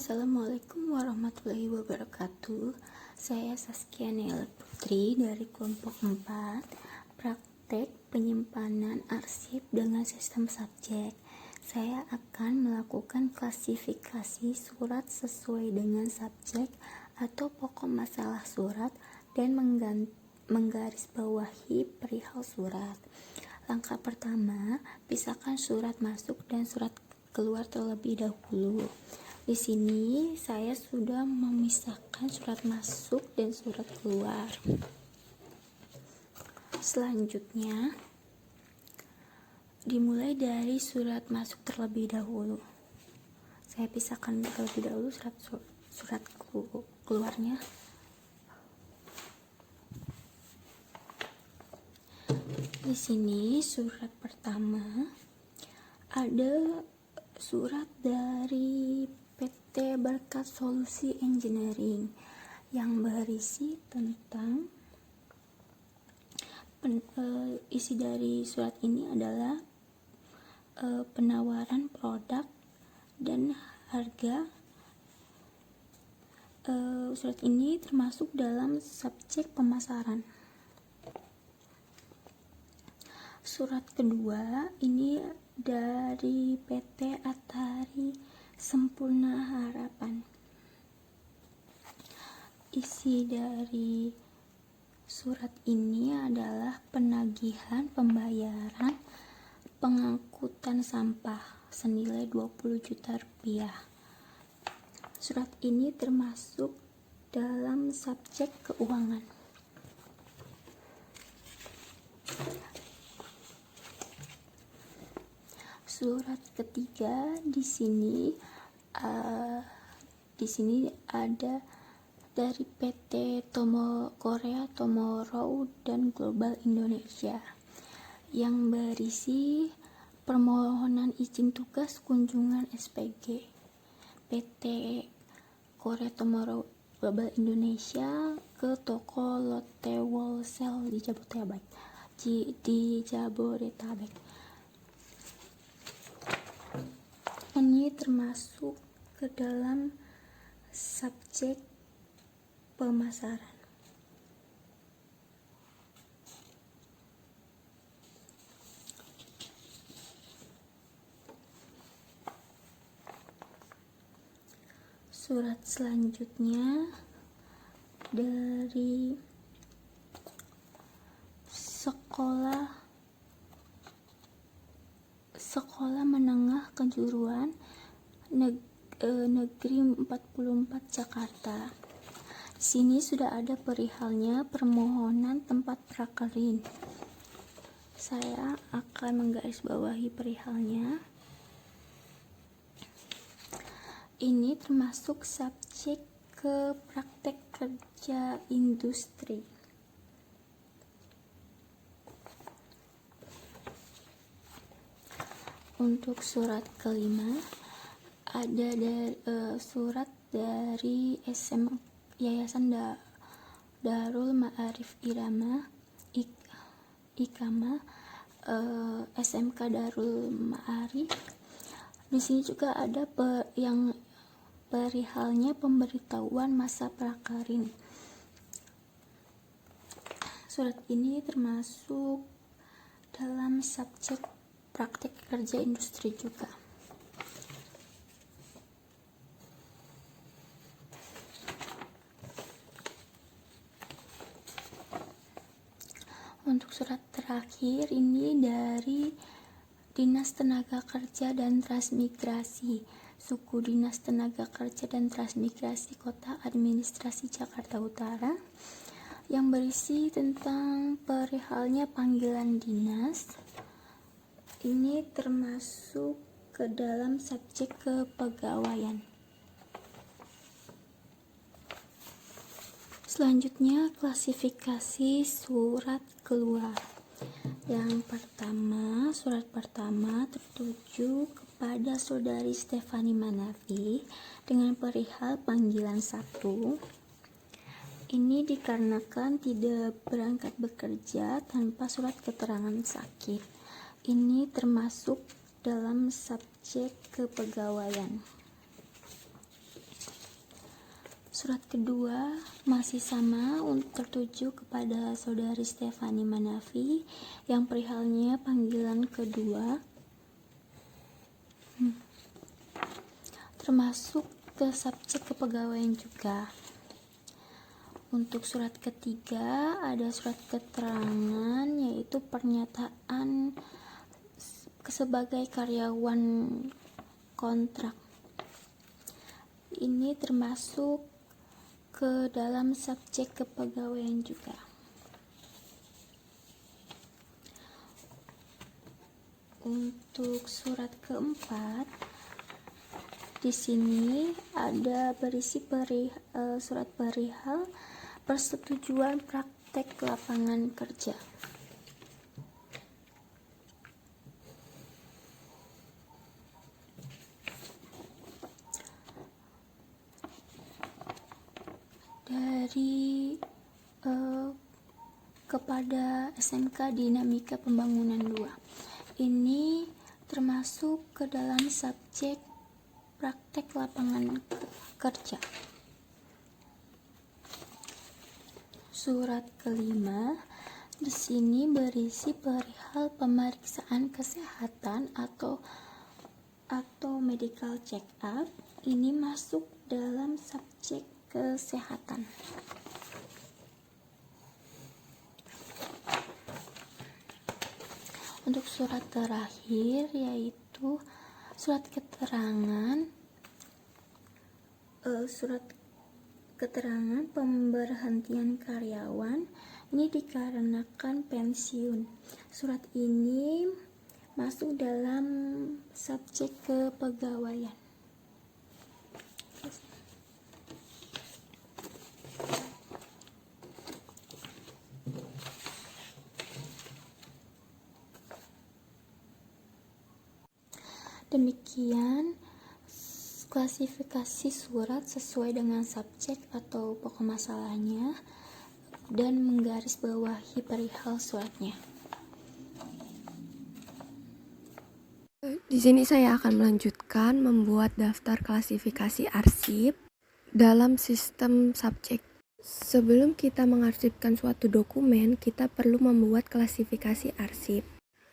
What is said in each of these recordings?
Assalamualaikum warahmatullahi wabarakatuh. Saya Saskia Nela Putri dari kelompok 4, praktek penyimpanan arsip dengan sistem subjek. Saya akan melakukan klasifikasi surat sesuai dengan subjek atau pokok masalah surat dan menggarisbawahi perihal surat. Langkah pertama, pisahkan surat masuk dan surat keluar terlebih dahulu. Di sini saya sudah memisahkan surat masuk dan surat keluar. Selanjutnya, dimulai dari surat masuk terlebih dahulu. Saya pisahkan terlebih dahulu surat keluarnya. Di sini surat pertama ada surat dari PT Berkat Solusi Engineering yang berisi tentang isi dari surat ini adalah penawaran produk dan harga. Surat ini termasuk dalam subjek pemasaran. Surat kedua ini dari PT Atari Sempurna Harapan. Isi dari surat ini adalah penagihan pembayaran pengangkutan sampah senilai 20 juta rupiah. Surat ini termasuk dalam subjek keuangan. Surat ketiga di sini ada dari PT Korea Tomorrow dan Global Indonesia yang berisi permohonan izin tugas kunjungan SPG PT Korea Tomorrow Global Indonesia ke toko Lotte Wholesale di Jabodetabek. Ini termasuk ke dalam subjek pemasaran. Surat selanjutnya dari sekolah menengah kejuruan Negeri 44 Jakarta. Di sini sudah ada perihalnya permohonan tempat prakerin. Saya akan menggarisbawahi perihalnya. Ini termasuk subjek ke praktek kerja industri. Untuk surat kelima ada surat dari Yayasan Darul Ma'arif Irama Ikama SMK Darul Ma'arif. Di sini juga ada yang perihalnya pemberitahuan masa prakerin. Surat ini termasuk dalam subjek praktek kerja industri juga. Untuk surat terakhir ini dari Dinas Tenaga Kerja dan Transmigrasi, Suku Dinas Tenaga Kerja dan Transmigrasi Kota Administrasi Jakarta Utara, yang berisi tentang perihalnya panggilan dinas. Ini termasuk ke dalam subjek kepegawaian. Selanjutnya, klasifikasi surat keluar. Yang pertama, surat pertama tertuju kepada Saudari Stefani Manafi dengan perihal panggilan 1. Ini dikarenakan tidak berangkat bekerja tanpa surat keterangan sakit. Ini termasuk dalam subjek kepegawaian. Surat kedua masih sama, tertuju kepada saudari Stefani Manafi yang perihalnya panggilan kedua, termasuk ke subjek kepegawaian juga. Untuk surat ketiga ada surat keterangan, yaitu pernyataan sebagai karyawan kontrak. Ini termasuk ke dalam subjek kepegawaian juga. Untuk surat keempat, di sini ada berisi surat perihal persetujuan praktek lapangan kerja. Dari kepada SMK Dinamika Pembangunan 2. Ini termasuk ke dalam subjek praktek lapangan kerja. Surat kelima, di sini berisi perihal pemeriksaan kesehatan atau medical check up. Ini masuk dalam subjek kesehatan. Untuk surat terakhir, yaitu surat keterangan pemberhentian karyawan. Ini dikarenakan pensiun. Surat ini masuk dalam subjek kepegawaian. Demikian klasifikasi surat sesuai dengan subjek atau pokok masalahnya dan menggarisbawahi perihal suratnya. Di sini saya akan melanjutkan membuat daftar klasifikasi arsip dalam sistem subjek. Sebelum kita mengarsipkan suatu dokumen, kita perlu membuat klasifikasi arsip.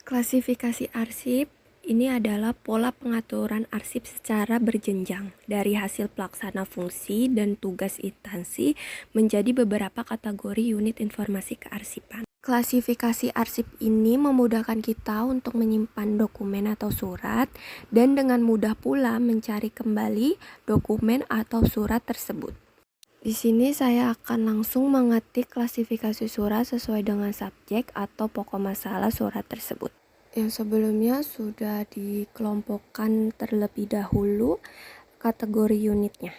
Klasifikasi arsip ini adalah pola pengaturan arsip secara berjenjang dari hasil pelaksana fungsi dan tugas instansi menjadi beberapa kategori unit informasi kearsipan. Klasifikasi arsip ini memudahkan kita untuk menyimpan dokumen atau surat dan dengan mudah pula mencari kembali dokumen atau surat tersebut. Di sini saya akan langsung mengetik klasifikasi surat sesuai dengan subjek atau pokok masalah surat tersebut. Yang sebelumnya sudah dikelompokkan terlebih dahulu kategori unitnya.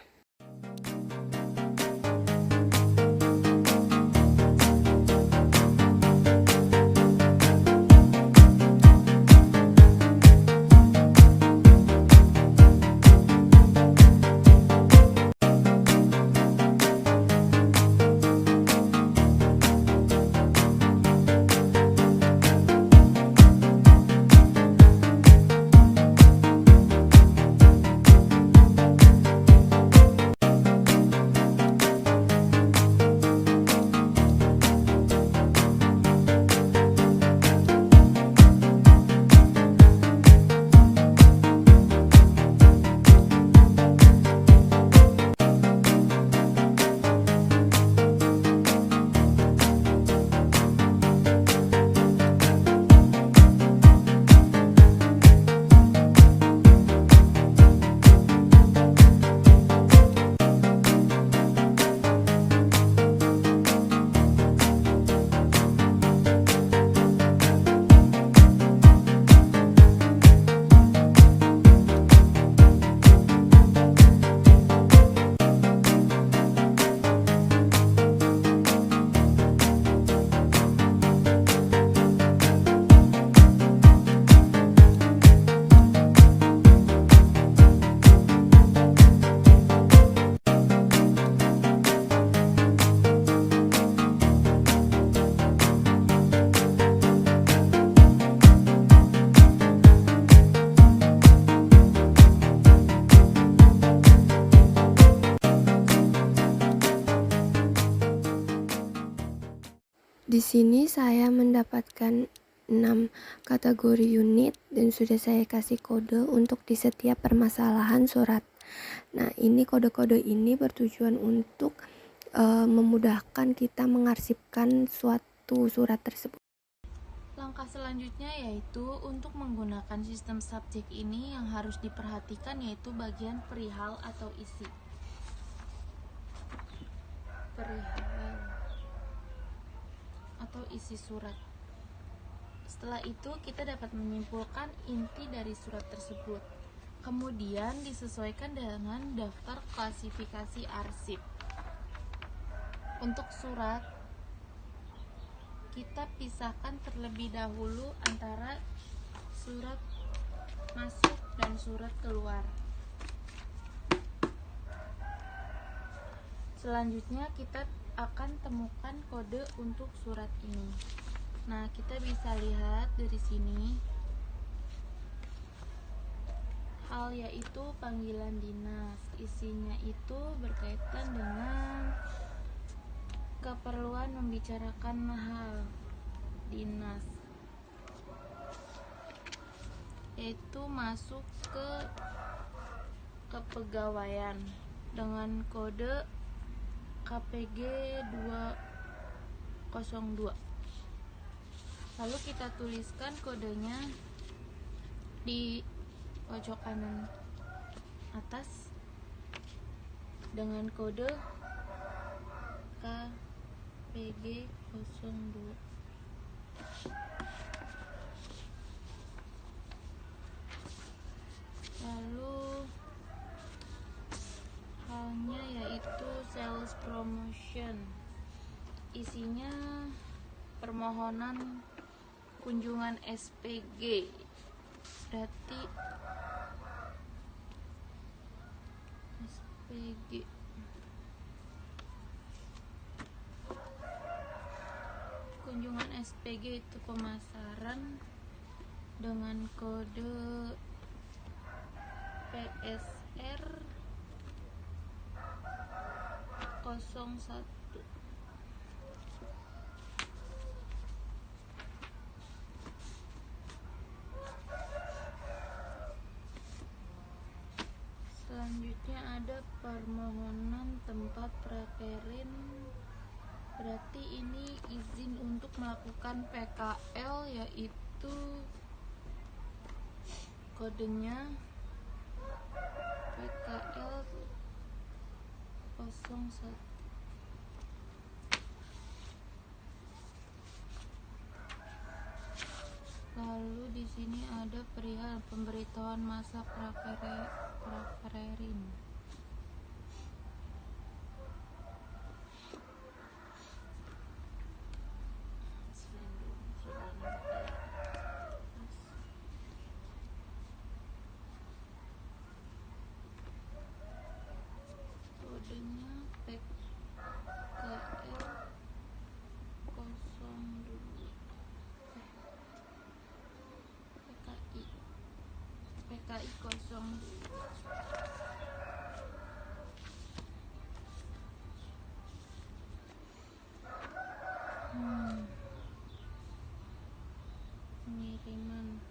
Di sini saya mendapatkan 6 kategori unit dan sudah saya kasih kode untuk di setiap permasalahan surat. Nah, ini kode-kode ini bertujuan untuk memudahkan kita mengarsipkan suatu surat tersebut. Langkah selanjutnya yaitu untuk menggunakan sistem subjek ini yang harus diperhatikan yaitu bagian perihal atau isi. Perihal atau isi surat. Setelah itu kita dapat menyimpulkan inti dari surat tersebut. Kemudian disesuaikan dengan daftar klasifikasi arsip. Untuk surat, kita pisahkan terlebih dahulu antara surat masuk dan surat keluar. Selanjutnya kita akan temukan kode untuk surat ini. Nah, kita bisa lihat dari sini hal yaitu panggilan dinas. Isinya itu berkaitan dengan keperluan membicarakan hal dinas, yaitu masuk ke kepegawaian dengan kode KPG 202. Lalu kita tuliskan kodenya di pojok kanan atas dengan kode KPG 02. Lalu halnya yaitu sales promotion. Isinya permohonan kunjungan SPG. Berarti SPG. Kunjungan SPG itu pemasaran dengan kode PSR 01. Selanjutnya ada permohonan tempat prakerin. Berarti ini izin untuk melakukan PKL, yaitu kodenya PKL 01. Lalu di sini ada perihal pemberitahuan masa prakerin. Kodenya PKL 02. PKI 02. Pengiriman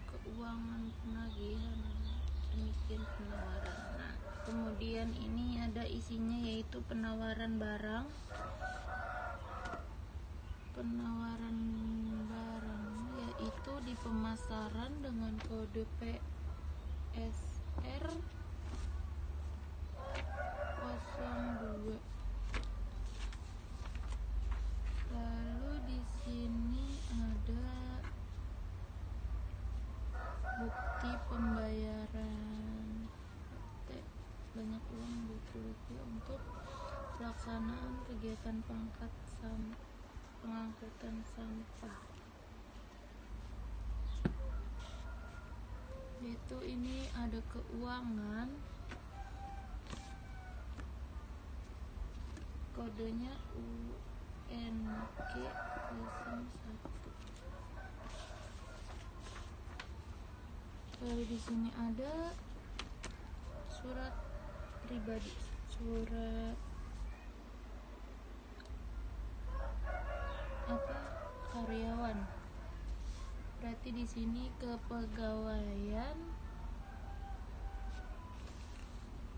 keuangan penagihan, demikian penawaran. Nah, kemudian ini ada isinya yaitu penawaran barang yaitu di pemasaran dengan kode PSR 02. Lalu di sini ada bukti pembayaran banyak uang Rp20 untuk pelaksanaan kegiatan pengangkutan sampah. Yaitu ini ada keuangan, kodenya UNG 01. Lalu di sini ada surat pribadi. surat karyawan. Berarti di sini kepegawaian,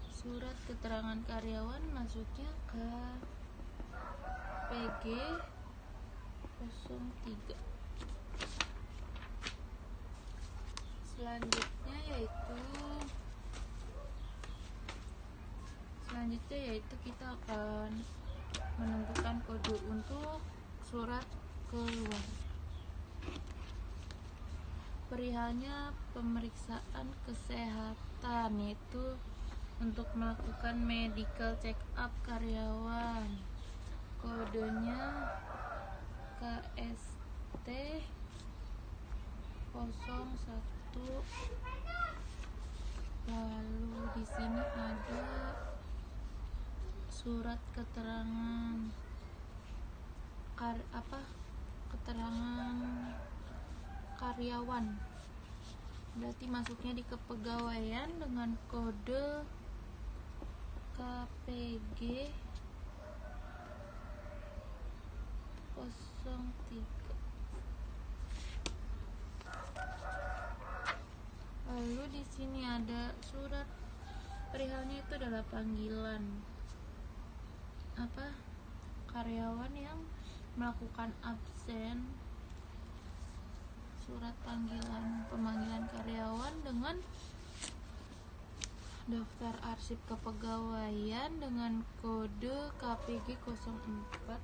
surat keterangan karyawan masuknya ke PG 03. Selanjutnya yaitu kita akan menentukan kode untuk surat keluar. Perihalnya pemeriksaan kesehatan, yaitu untuk melakukan medical check up karyawan. Kodenya KST 01. Lalu di sini ada surat keterangan keterangan karyawan. Berarti masuknya di kepegawaian dengan kode KPG 03. Lalu di sini ada surat perihalnya, itu adalah panggilan karyawan yang melakukan absen. Surat pemanggilan karyawan dengan daftar arsip kepegawaian dengan kode KPG 04.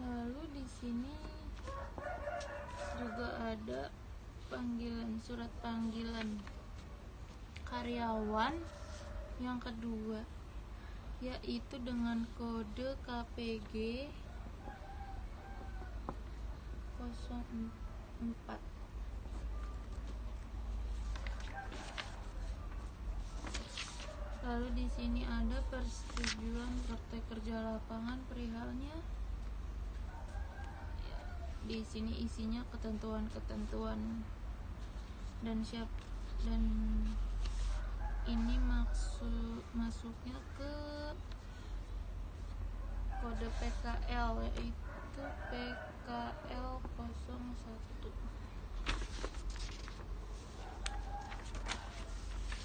Lalu di sini juga ada surat panggilan karyawan yang kedua, yaitu dengan kode KPG 04. Lalu di sini ada persetujuan praktek kerja lapangan perihalnya. Di sini isinya ketentuan-ketentuan dan ini masuknya ke kode PKL, yaitu PKL 01.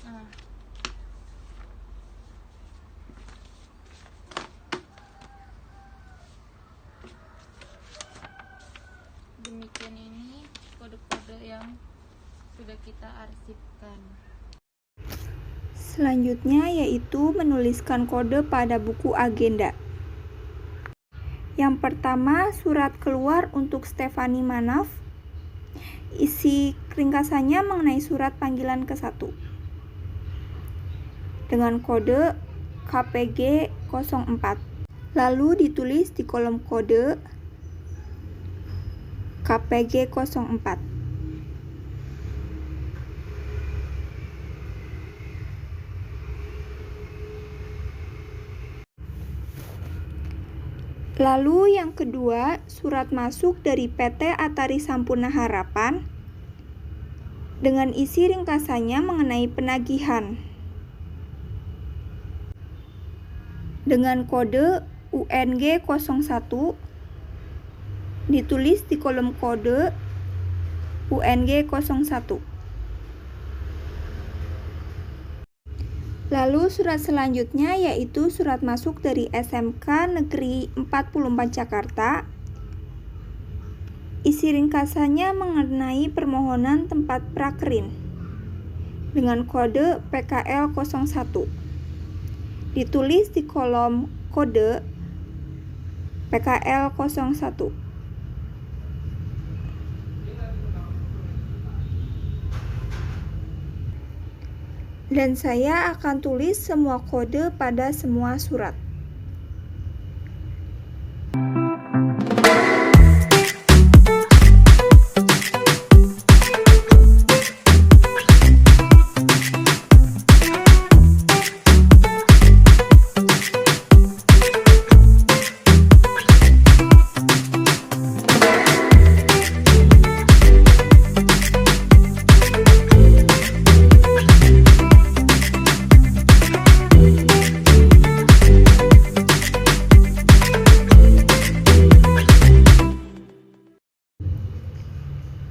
Nah, demikian ini kode-kode yang sudah kita arsipkan. Selanjutnya yaitu menuliskan kode pada buku agenda. Yang pertama, surat keluar untuk Stephanie Manaf. Isi ringkasannya mengenai surat panggilan ke-1 dengan kode KPG 04. Lalu ditulis di kolom kode KPG 04. Lalu yang kedua, surat masuk dari PT Atari Sampurna Harapan dengan isi ringkasannya mengenai penagihan dengan kode UNG 01, ditulis di kolom kode UNG 01. Lalu surat selanjutnya yaitu surat masuk dari SMK Negeri 44 Jakarta. Isi ringkasannya mengenai permohonan tempat prakerin dengan kode PKL 01. Ditulis di kolom kode PKL 01. Dan saya akan tulis semua kode pada semua surat.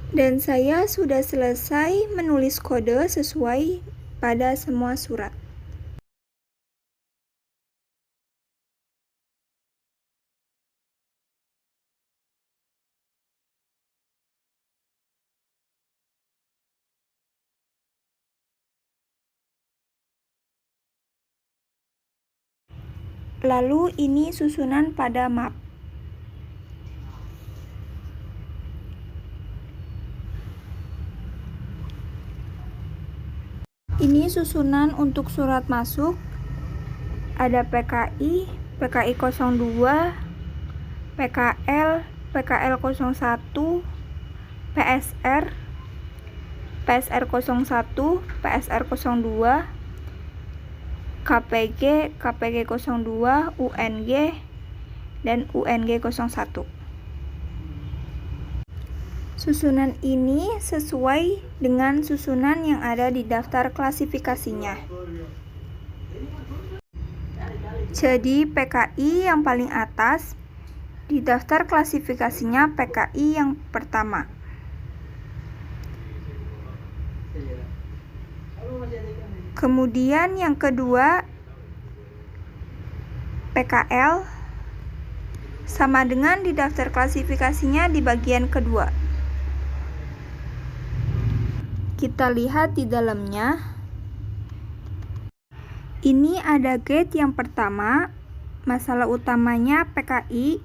Dan saya sudah selesai menulis kode sesuai pada semua surat. Lalu ini susunan pada map. Ini susunan untuk surat masuk. Ada PKI, PKI 02, PKL, PKL 01, PSR, PSR 01, PSR 02, KPG, KPG 02, UNG, dan UNG 01. Susunan ini sesuai dengan susunan yang ada di daftar klasifikasinya. Jadi PKI yang paling atas di daftar klasifikasinya PKI yang pertama. Kemudian yang kedua PKL sama dengan di daftar klasifikasinya di bagian kedua. Kita lihat di dalamnya. Ini ada gate yang pertama, masalah utamanya PKI.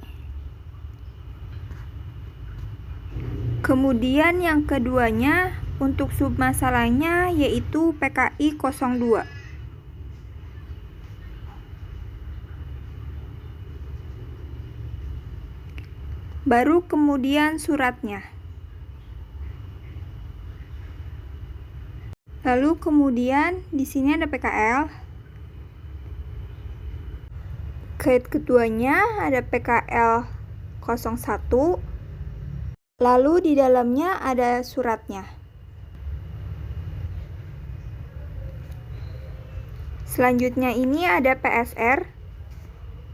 Kemudian yang keduanya untuk submasalahnya yaitu PKI 02. Baru kemudian suratnya. Lalu kemudian di sini ada PKL. Gate keduanya ada PKL 01. Lalu di dalamnya ada suratnya. Selanjutnya ini ada PSR.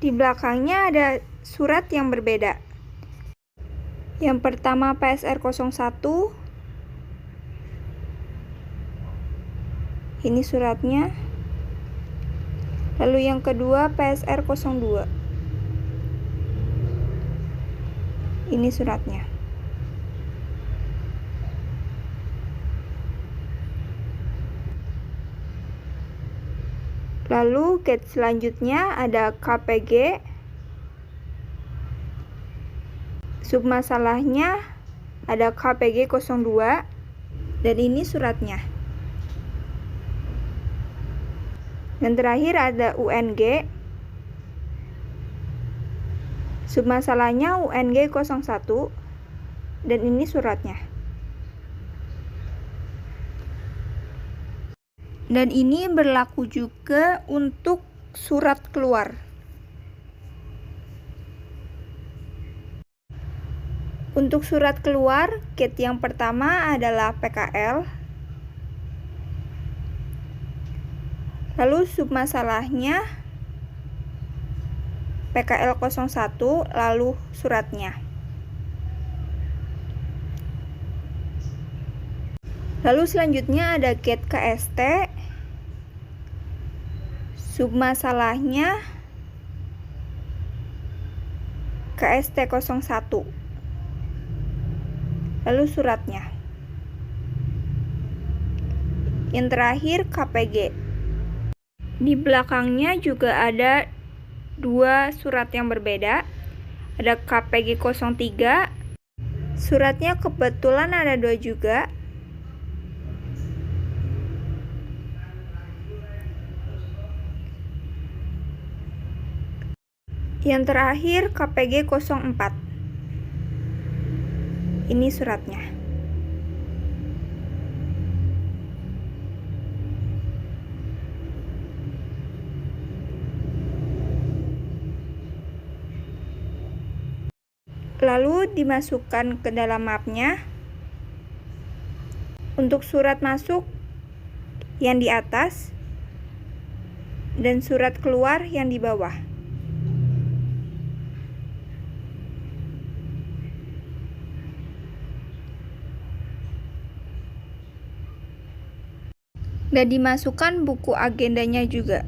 Di belakangnya ada surat yang berbeda. Yang pertama PSR 01. Ini suratnya. Lalu yang kedua PSR 02. Ini suratnya. Lalu gate selanjutnya ada KPG. Submasalahnya ada KPG 02 dan ini suratnya. Dan terakhir ada UNG. Submasalahnya UNG 01 dan ini suratnya. Dan ini berlaku juga untuk surat keluar. Untuk surat keluar, gate yang pertama adalah PKL. Lalu submasalahnya PKL 01, lalu suratnya. Lalu selanjutnya ada gate KST. Submasalahnya KST 01. Lalu suratnya. Yang terakhir KPG. Di belakangnya juga ada dua surat yang berbeda. Ada KPG 03. Suratnya kebetulan ada dua juga. Yang terakhir KPG 04. Ini suratnya. Lalu dimasukkan ke dalam mapnya. Untuk surat masuk yang di atas dan surat keluar yang di bawah. Dan dimasukkan buku agendanya juga.